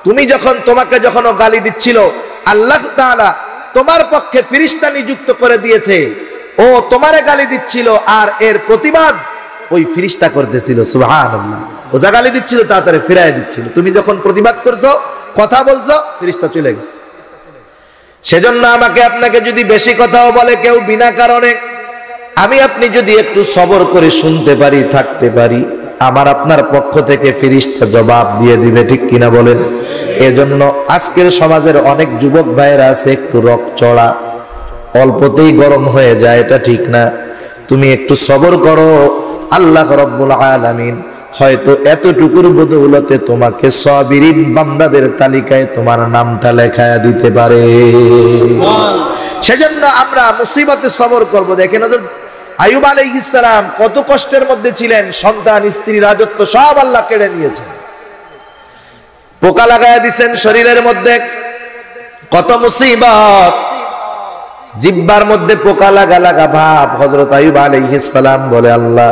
A: তুমি তোমাকে যখন ও গালি দিচ্ছিল, আল্লাহ তাআলা তোমার পক্ষে ফেরেশতা নিযুক্ত করে দিয়েছে, ও তোমারে গালি দিচ্ছিল আর এর প্রতিবাদ ওই ফেরেশতা করতেছিল। সুবহানাল্লাহ। ও যা গালি দিচ্ছিল তাড়াতাড়ি ফিরায় দিচ্ছিল, তুমি যখন প্রতিবাদ করছো, কথা বলছো, ফেরেশতা চলে গেছে। সেজন্য আমাকে আপনাকে যদি বেশি কথাও বলে কেউ বিনা কারণে, আমি আপনি যদি একটু সবর করে শুনতে পারি, থাকতে পারি, আমার আপনার পক্ষ থেকে ফেরেশতা জবাব দিয়ে দিবে, ঠিক কিনা বলেন? এজন্য আজকের সমাজের অনেক যুবক ভাইয়েরা আছে একটু রক চড়া, অল্পতেই গরম হয়ে যায়, এটা ঠিক না। তুমি একটু সবর করো, আল্লাহ রাব্বুল আলামিন হয়তো এতটুকুর বদৌলতে তোমাকে সাবিরিন বান্দাদের তালিকায় তোমার নামটা লেখায়া দিতে পারে। সেজন্য আমরা মুসিবতে সবর করব। দেখেন হযরত আইয়ুব আলাইহিস সালাম কত কষ্টের মধ্যে ছিলেন, সন্তান, স্ত্রী, রাজত্ব সব আল্লাহ কেড়ে নিয়েছেন, পোকা লাগায়া দিয়েছেন শরীরের মধ্যে, কত মুসিবত, জিহ্বার মধ্যে পোকা লাগা লাগা ভাব। হযরত আইয়ুব আলাইহিস সালাম বলে, আল্লাহ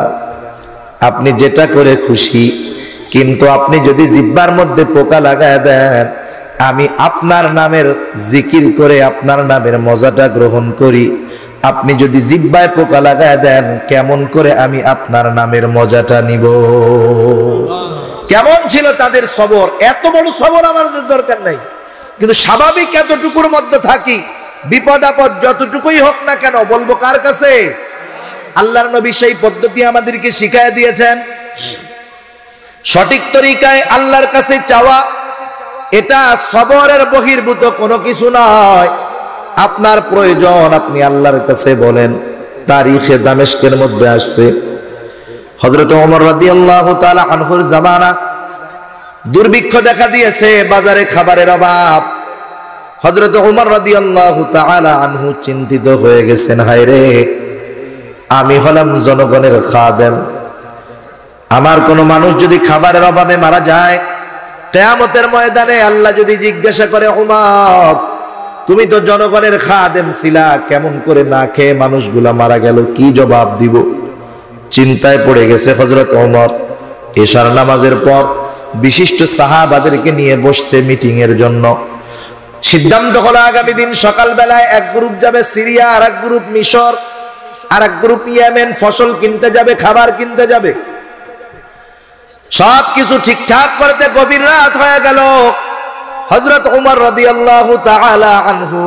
A: আপনি যেটা করে খুশি, কিন্তু আপনি যদি জিহ্বার মধ্যে পোকা লাগায় দেন, আমি আপনার নামের জিকির করে আপনার নামের মজাটা গ্রহণ করি। আপনি যদি জিহ্বায় পোকা লাগায় দেন, কেমন করে আমি আপনার নামের মজাটা নিব? কেমন ছিল তাদের সবর! এত বড় সবর আমাদের দরকার নাই, কিন্তু স্বাভাবিক এতটুকুর মধ্যে থাকি, বিপদ আপদ যতটুকুই হোক না কেন বলবো কার কাছে? আল্লাহর নবী সেই পদ্ধতি আমাদেরকে শিখায় দিয়েছেন। সঠিক তরিকায় আল্লাহর কাছে চাওয়া, এটা সবরের বহির্ভূত কোনো কিছু নয়। আপনার প্রয়োজন আপনি আল্লাহর কাছে বলেন। তারিখে দামেস্কের মধ্যে আসছে, হযরত ওমর রাদিয়াল্লাহু তাআলা আনহুর জামানা, দুর্ভিক্ষ দেখা দিয়েছে, বাজারে খাবারের অভাব। হযরত ওমর রাদিয়াল্লাহু তাআলা আনহু চিন্তিত হয়ে গেছেন, হায় রে, আমি হলাম জনগণের খাদেম, আমার কোন মানুষ যদি খাবারের অভাবে মারা যায়, কিয়ামতের ময়দানে আল্লাহ যদি জিজ্ঞাসা করে, ওমর তুমি তো জনগণের খাদেম ছিলা, কেমন করে না খেয়ে মানুষগুলা মারা গেল, কি জবাব দিব? চিন্তায় পড়ে গেছে হযরত ওমর। এশার নামাজের পর বিশিষ্ট সাহাবাদেরকে নিয়ে বসছে মিটিং এর জন্য। সিদ্ধান্ত হলো আগামী দিন সকালবেলায় এক গ্রুপ যাবে সিরিয়া, আর এক গ্রুপ মিশর, আর এক গ্রুপ ইয়েমেন ফসল কিনতে যাবে, খাবার কিনতে যাবে। সবকিছু ঠিকঠাক করতে গভীর রাত হয়ে গেল। হযরত ওমর রাদিয়াল্লাহু তাআলা আনহু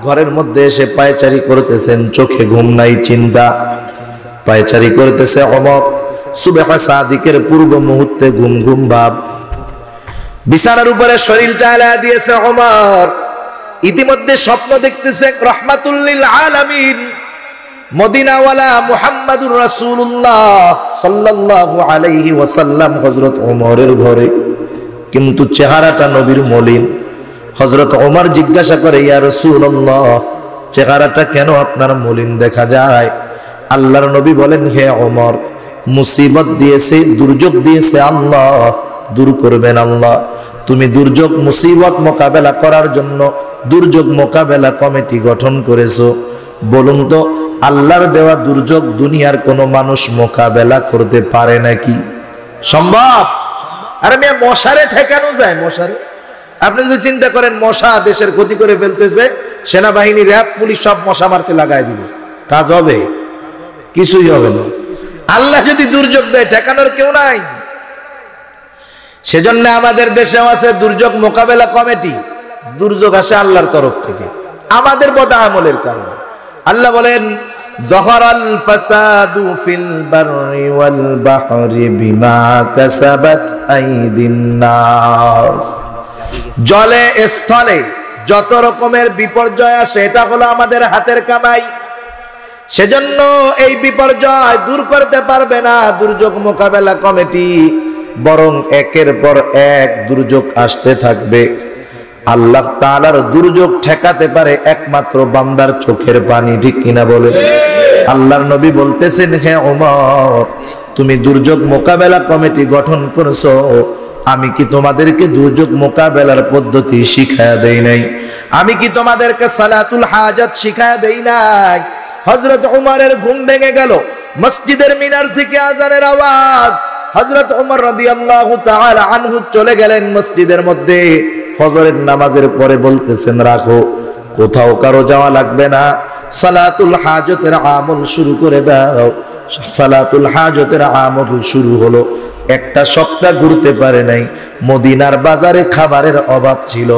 A: ঘরের মধ্যে এসে পায়চারি করতেছেন, চোখে ঘুম নাই, চিন্তা, পায়চারি করতেছে ওমর। সুবহ সাদিকের পূর্ব মুহূর্তে ঘুম ঘুম ভাব, বিছানার উপরে শরীরটা আলাদা দিয়েছে ওমর। ইতিমধ্যে স্বপ্ন দেখতেছে রাহমাতুল লিল আলামিন মদিনাওয়ালা মুহাম্মাদুর রাসূলুল্লাহ সাল্লাল্লাহু আলাইহি ওয়াসাল্লাম হযরত ওমরের ঘরে, কিন্তু চেহারাটা নবীর মলিন। হযরত ওমর জিজ্ঞাসা করে, ইয়া রাসূলুল্লাহ চেহারাটা কেন আপনার মলিন দেখা যায়? আল্লাহর নবী বলেন, হে ওমর, মুসিবত দিয়েছে, দুর্যোগ দিয়েছে আল্লাহ, দূর করবেন আল্লাহ। তুমি দুর্যোগ মুসিবত মোকাবেলা করার জন্য দুর্যোগ মোকাবেলা কমিটি গঠন করেছো, বলুন তো আল্লাহর দেওয়া দুর্যোগ দুনিয়ার কোন মানুষ মোকাবেলা করতে পারে নাকি? সম্ভব? আরে মেয়ে, মশারে ঠেকানো যায়? মশারে আপনি যদি চিন্তা করেন মশা দেশের ক্ষতি করে ফেলতেছে, সেনাবাহিনী, র‍্যাব, পুলিশ সব মশা মারতে লাগাই দিব, কাজ হবে? কিছুই হবে না। আল্লাহ যদি দুর্যোগ দেয়, ঠেকানোর কেউ নাই। সেজন্য আমাদের দেশেও আছে দুর্যোগ মোকাবেলা কমিটি। দুর্যোগ আসে আল্লাহর তরফ থেকে, আমাদের বদ আমলের কারণে। আল্লাহ বলেন, যহরাল ফাসাদু ফিল বাররি ওয়াল বাহরি বিমা কাসাবাত আইদিন নাস। জলে স্থলে যত রকমের বিপর্যয় আসে এটা হলো আমাদের হাতের কামাই। সেজন্য এই বিপর্যয় দূর করতে পারবে না দুর্যোগ মোকাবেলা কমিটি, বরং একের পর এক দুর্যোগ আসতে থাকবে। আল্লাহ তাআলার দুর্যোগ ঠেকাতে পারে একমাত্র বান্দার চোখের পানি, ঠিক কিনা বলেন? আল্লাহর নবী বলতেছেন, হে ওমর, তুমি দুর্যোগ মোকাবেলা কমিটি গঠন করেছো, আমি কি তোমাদেরকে দুর্যোগ মোকাবেলার পদ্ধতি শিখায়া দেই নাই? আমি কি তোমাদেরকে সালাতুল হাজাত শিখায়া দেই নাই? হযরত ওমরের ঘুম ভেঙে গেল, মসজিদের মিনার থেকে আযানের আওয়াজ। হযরত ওমর রাদিয়াল্লাহু তাআলা আনহু চলে গেলেন মসজিদের মধ্যে। ফজরের নামাজের পরে বলতেছেন, রাখো, কোথাও কারো যাওয়া লাগবে না, সালাতুল হাজতের আমল শুরু করে দাও। সালাতুল হাজতের আমল শুরু হলো। একটা সপ্তাহ ঘুরতে পারে নাই, মদিনার বাজারে খাবারের অভাব ছিল।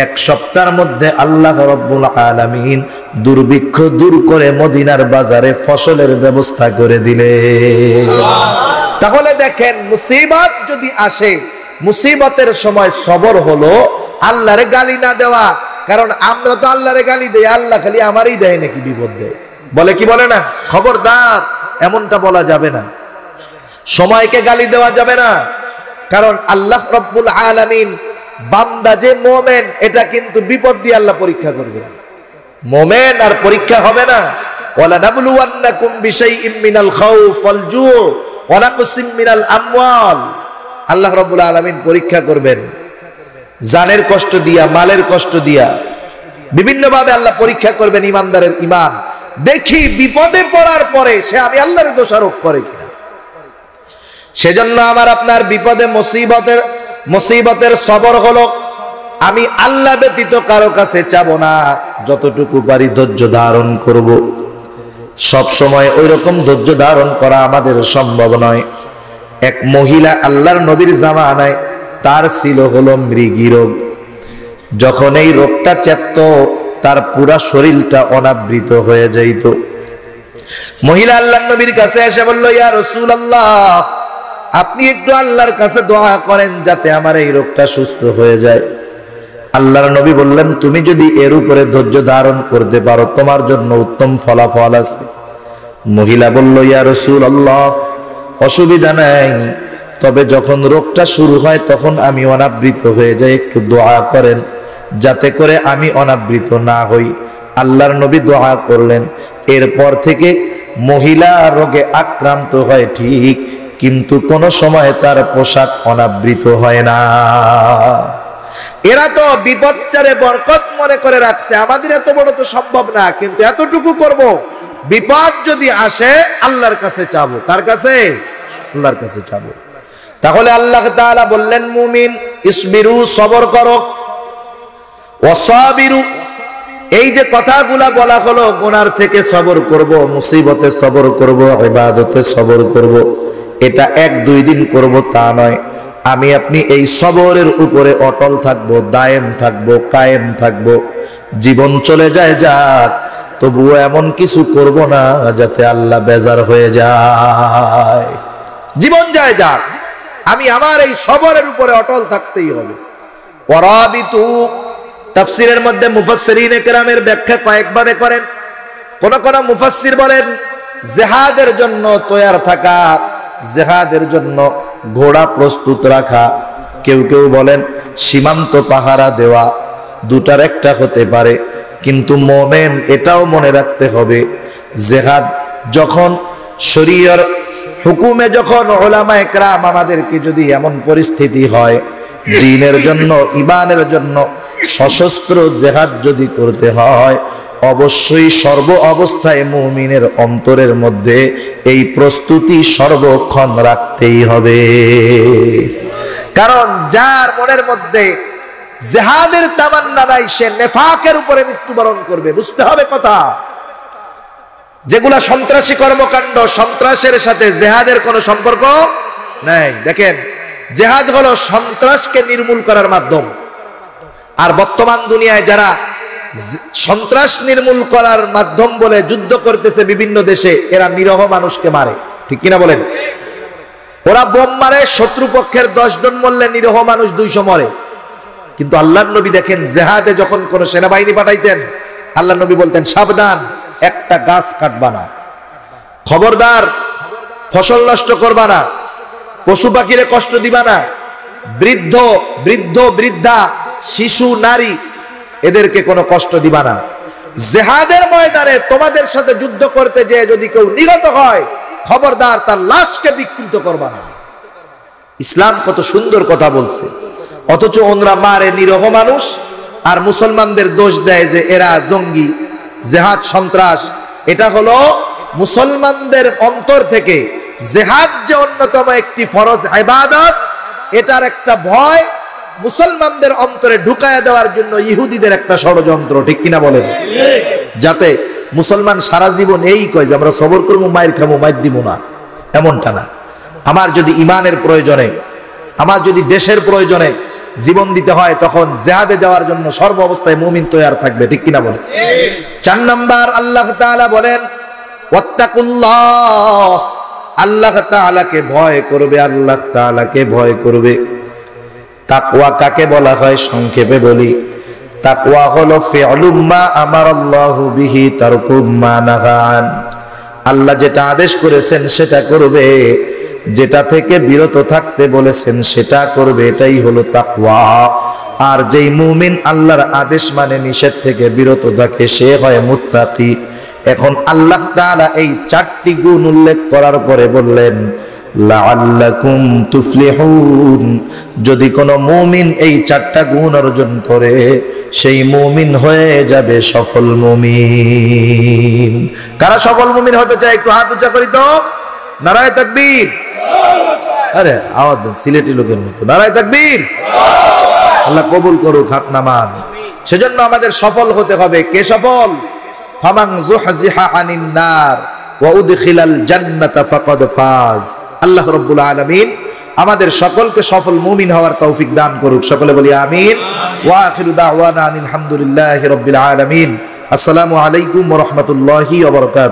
A: এক সপ্তাহের মধ্যে আল্লাহ রাব্বুল আলামিন দুর্ভিক্ষ দূর করে মদিনার বাজারে ফসলের ব্যবস্থা করে দিলেন। তাহলে দেখেন, মুসিবত যদি আসে, মুসিবতের সময় সবর হলো আল্লাহরে গালি না দেওয়া। কারণ আমরা তো আল্লাহরে গালি দেই, আল্লাহ খালি আমারই দেয় নাকি বিপদ দেয়, বলে কি বলে না? খবরদার, এমনটা বলা যাবে না। সময়কে গালি দেওয়া যাবে না, কারণ আল্লাহ রাব্বুল আলামিন বান্দা যে মুমিন এটা কিন্তু বিপদ দিয়ে আল্লাহ পরীক্ষা করবে। মুমিন আর পরীক্ষা হবে না। ওয়ালা নাবলুওয়ান্নাকুম বিশাইইম মিনাল খাউফ ওয়াল জু' ওয়া নাকসিম মিনাল আমওয়াল। আল্লাহ রাব্বুল আলামিন পরীক্ষা করবেন জানের কষ্ট দিয়া, মালের কষ্ট দিয়া, বিভিন্ন ভাবে আল্লাহ পরীক্ষা করবেন ইমানদারের ঈমান। দেখি বিপদে পড়ার পরে সে আমি আল্লাহর দোষারোপ করে কিনা। সেজন্য আমার আপনার বিপদে মুসিবতের সবর হলো আমি আল্লাহ ব্যতীত কারো কাছে চাবো না, যতটুকু পারি ধৈর্য ধারণ করব। সব সময় ওই রকম ধৈর্য ধারণ করা আমাদের সম্ভব নয়। এক মহিলা আল্লাহর নবীর জামানায়, তার ছিল হলো মৃগী রোগ। যখন এই রোগটা চেত, তার পুরা শরীরটা অনাবৃত হয়ে যাইত। মহিলা আল্লাহর নবীর কাছে এসে বলল, ইয়া রাসূলুল্লাহ, আপনি একটু আল্লাহর কাছে দোয়া করেন যাতে আমার এই রোগটা সুস্থ হয়ে যায়। আল্লাহর নবী বললেন, তুমি যদি এর উপরে ধৈর্য ধারণ করতে পারো তোমার জন্য উত্তম ফলাফল আছে। মহিলা বলল, ইয়া রাসূলুল্লাহ, অসুবিধা নাই, তবে যখন রোগটা শুরু হয় তখন আমি অনাবৃত হয়ে যাই, একটু দোয়া করেন যাতে করে আমি অনাবৃত না হই। আল্লাহর নবী দোয়া করলেন। এরপর থেকে মহিলা রোগে আক্রান্ত হয় ঠিক, কিন্তু কোন সময় তার পোশাক অনাবৃত হয় না। এরা তো বিপদটারে বরকত মনে করে রাখছে, আমাদের এত বড় তো সম্ভব না, কিন্তু এতটুকু করব, বিপদ যদি আসে আল্লাহর কাছে চাবো। কার কাছে? আল্লাহর কাছে চাবো। তাহলে আল্লাহ তাআলা বললেন, মুমিন ইসবিরু, সবর করো, ওয়াসাবিরু, এই যে কথাগুলা বলা হলো, গুনার থেকে সবর করব, মুসিবতে সবর করব, ইবাদতে সবর করব, এটা 1-2 দিন করব তা নয়। আমি আপনি এই সবরের উপরে অটল থাকব, দায়েম থাকব, কায়েম থাকব। জীবন চলে যায় যাক, তবুও এমন কিছু করব না যাতে আল্লাহ বেজার হয়ে যায়। জীবন যায় যাক, আমি আমার এই সবরের উপরে অটল থাকতেই হবে। ওয়ারাবিতু, তাফসীরের মধ্যে মুফাসসিরিনে কেরামের ব্যাখ্যা কয়েকভাবে করেন। কোন কোন মুফাসসির বলেন জিহাদের জন্য তৈয়ার থাকা, জিহাদের জন্য ঘোড়া প্রস্তুত রাখা। কেউ কেউ বলেন সীমান্ত পাহারা দেওয়া। দুটার একটা হতে পারে, কিন্তু মুমিন এটাও মনে রাখতে হবে, জিহাদ যখন শরীয়র হুকুমে, যখন উলামায়ে কেরাম আমাদেরকে যদি এমন পরিস্থিতি হয় দ্বীনের জন্য, ঈমানের জন্য সশস্ত্র জিহাদ যদি করতে হয়, অবশ্যই সর্ব অবস্থায় মুমিনের অন্তরের মধ্যে এই প্রস্তুতি সর্বক্ষণ রাখতেই হবে। কারণ যার মনের মধ্যে জিহাদের তামান্না নাই, সে নেফাকের উপরে মৃত্যুবরণ করবে। বুঝতে হবে কথা। যেগুলা সন্ত্রাসী কর্মকাণ্ড, সন্ত্রাসের সাথে জিহাদের কোনো সম্পর্ক নাই। দেখেন, জিহাদ হলো সন্ত্রাসকে নির্মূল করার মাধ্যম। আর বর্তমান দুনিয়ায় যারা সন্ত্রাস নির্মূল করার মাধ্যম বলে যুদ্ধ করতেছে বিভিন্ন দেশে, এরা নিরহ মানুষকে মারে, ঠিক কিনা বলেন? ওরা বোম মারে, শত্রুপক্ষের 10 জন মরলে নিরহ মানুষ 200 মরে। কিন্তু আল্লাহর নবী দেখেন জিহাদে যখন কোন সেনাবাহিনী পাঠাইতেন, আল্লাহর নবী বলতেন সাবধান, একটা গাছ কাটবা না, খবরদার ফসল নষ্ট করবা না, পশু পাখিরে কষ্ট দিবা না, বৃদ্ধ বৃদ্ধা, শিশু, নারী, এদেরকে কোনো কষ্ট দিবা না। জিহাদের ময়দানে তোমাদের সাথে যুদ্ধ করতে যে যদি কেউ নিহত হয়, খবরদার তার লাশকে বিকৃত করবা না। ইসলাম কত সুন্দর কথা বলছে, অথচ ওনরা মারে নিরহ মানুষ আর মুসলমানদের দোষ দেয় যে এরা জঙ্গি, জিহাদ সন্ত্রাস। এটা হলো মুসলমানদের অন্তর থেকে জিহাদ যে অন্যতম একটি ফরজ ইবাদত, এটার একটা ভয় মুসলমানদের অন্তরে ঢুকায়া দেওয়ার জন্য ইহুদিদের একটা ষড়যন্ত্র, ঠিক কিনা বলেন? যাতে মুসলমান সারা জীবন এই কয় যে আমরা সবর করবো, মায়ের খাবো, মায়ের দিব না, এমনটা না। আমার যদি ইমানের প্রয়োজনে, আমার যদি দেশের প্রয়োজনে জীবন দিতে হয়, তখন জিহাদে যাওয়ার জন্য সর্ব অবস্থায় মুমিন তৈয়ার থাকবে, ঠিক কিনা বলেন? 4 নাম্বার আল্লাহ তাআলা বলেন ওয়াত্তাকুল্লাহ, আল্লাহ তাআলাকে ভয় করবে, আল্লাহ তাআলাকে ভয় করবে। তাকওয়া কাকে বলা হয় সংক্ষেপে বলি, তাকওয়া হলো ফি'লুম মা আমারাল্লাহু বিহি তারকুম মা নাহান, আল্লাহ যেটা আদেশ করেছেন সেটা করবে, যেটা থেকে বিরত থাকতে বলেছেন সেটা করবে, এটাই হলো তাকওয়া। আর যেই মুমিন আল্লাহর আদেশ মানে নিষেধ থেকে বিরত থাকে সে হয় মুত্তাকি। এখন আল্লাহ তাআলা এই 4টি গুণ উল্লেখ করার পরে বললেন লাআল্লাকুম তুফলিহুন, যদি কোনো মুমিন এই 4টা গুণ অর্জন করে সেই মুমিন হয়ে যাবে সফল মুমিন। কারা সফল মুমিন হতে চায় একটু হাত উঁচা করি তো, নারায়ে তাকবীর। আরে আওয়াজ দেন সিলেটি লোকের মতো, নারায়ে তাকবীর। আল্লাহ কবুল করুক, হাত নামান। সেজন্য আমাদের সফল হতে হবে। কে সফল? ফামান যুহজিহা আনিন নার ওয়া উদখিলাল জান্নাতা ফাকাদ ফাজ। আল্লাহ রাব্বুল আলামিন আমাদের সকলকে সফল মুমিন হওয়ার তৌফিক দান করুক, সকলে বলি আমিন। ওয়া আখিরু দাওয়ানা আলহামদুলিল্লাহি রাব্বিল আলামিন। আসসালামু আলাইকুম ওয়া রাহমাতুল্লাহি ওয়া বারাকাতুহু।